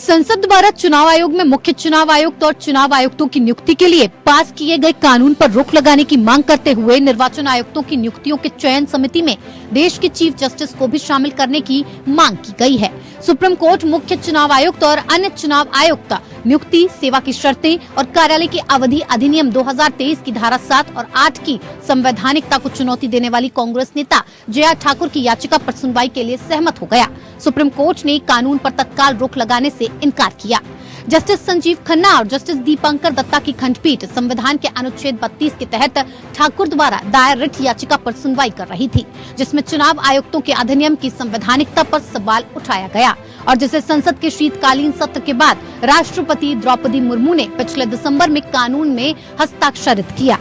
संसद द्वारा चुनाव आयोग में मुख्य चुनाव आयुक्त और चुनाव आयुक्तों की नियुक्ति के लिए पास किए गए कानून पर रोक लगाने की मांग करते हुए निर्वाचन आयुक्तों की नियुक्तियों के चयन समिति में देश के चीफ जस्टिस को भी शामिल करने की मांग की गई है। सुप्रीम कोर्ट मुख्य चुनाव आयुक्त और अन्य चुनाव आयुक्त नियुक्ति, सेवा की शर्तें और कार्यालय की अवधि अधिनियम 2023 की धारा 7 और 8 की संवैधानिकता को चुनौती देने वाली कांग्रेस नेता जया ठाकुर की याचिका पर सुनवाई के लिए सहमत हो गया। सुप्रीम कोर्ट ने कानून पर तत्काल रोक लगाने से इनकार किया। जस्टिस संजीव खन्ना और जस्टिस दीपंकर दत्ता की खंडपीठ संविधान के अनुच्छेद 32 के तहत ठाकुर द्वारा दायर रिट याचिका पर सुनवाई कर रही थी, जिसमें चुनाव आयुक्तों के अधिनियम की संवैधानिकता पर सवाल उठाया गया और जिसे संसद के शीतकालीन सत्र के बाद राष्ट्रपति द्रौपदी मुर्मू ने पिछले दिसंबर में कानून में हस्ताक्षरित किया।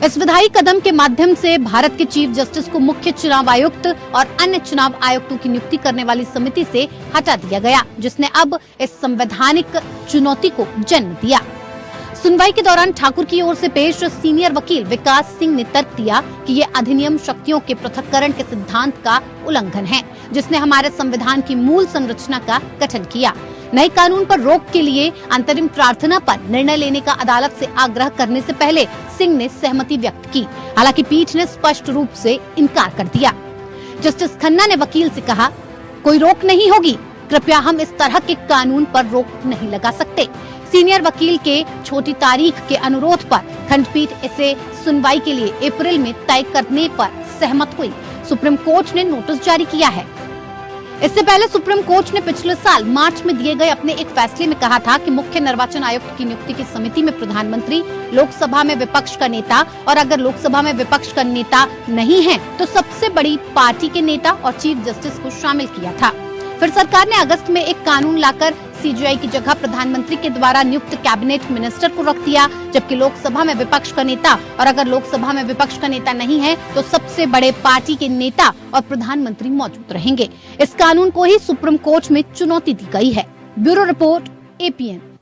इस विधायी कदम के माध्यम से भारत के चीफ जस्टिस को मुख्य चुनाव आयुक्त और अन्य चुनाव आयुक्तों की नियुक्ति करने वाली समिति से हटा दिया गया, जिसने अब इस संवैधानिक चुनौती को जन्म दिया। सुनवाई के दौरान ठाकुर की ओर से पेश सीनियर वकील विकास सिंह ने तर्क दिया कि ये अधिनियम शक्तियों के पृथक्करण के सिद्धांत का उल्लंघन है, जिसने हमारे संविधान की मूल संरचना का गठन किया। नए कानून पर रोक के लिए अंतरिम प्रार्थना पर निर्णय लेने का अदालत से आग्रह करने से पहले सिंह ने सहमति व्यक्त की। हालांकि पीठ ने स्पष्ट रूप से इनकार कर दिया। जस्टिस खन्ना ने वकील से कहा, कोई रोक नहीं होगी, कृपया हम इस तरह के कानून पर रोक नहीं लगा सकते। सीनियर वकील के छोटी तारीख के अनुरोध पर खंडपीठ इसे सुनवाई के लिए अप्रैल में तय करने पर सहमत हुई। सुप्रीम कोर्ट ने नोटिस जारी किया है। इससे पहले सुप्रीम कोर्ट ने पिछले साल मार्च में दिए गए अपने एक फैसले में कहा था कि मुख्य निर्वाचन आयुक्त की नियुक्ति की समिति में प्रधानमंत्री, लोकसभा में विपक्ष का नेता और अगर लोकसभा में विपक्ष का नेता नहीं है तो सबसे बड़ी पार्टी के नेता और चीफ जस्टिस को शामिल किया था। फिर सरकार ने अगस्त में एक कानून लाकर सीजीआई की जगह प्रधानमंत्री के द्वारा नियुक्त कैबिनेट मिनिस्टर को रख दिया, जबकि लोकसभा में विपक्ष का नेता और अगर लोकसभा में विपक्ष का नेता नहीं है तो सबसे बड़े पार्टी के नेता और प्रधानमंत्री मौजूद रहेंगे। इस कानून को ही सुप्रीम कोर्ट में चुनौती दी गई है। Bureau report, APN।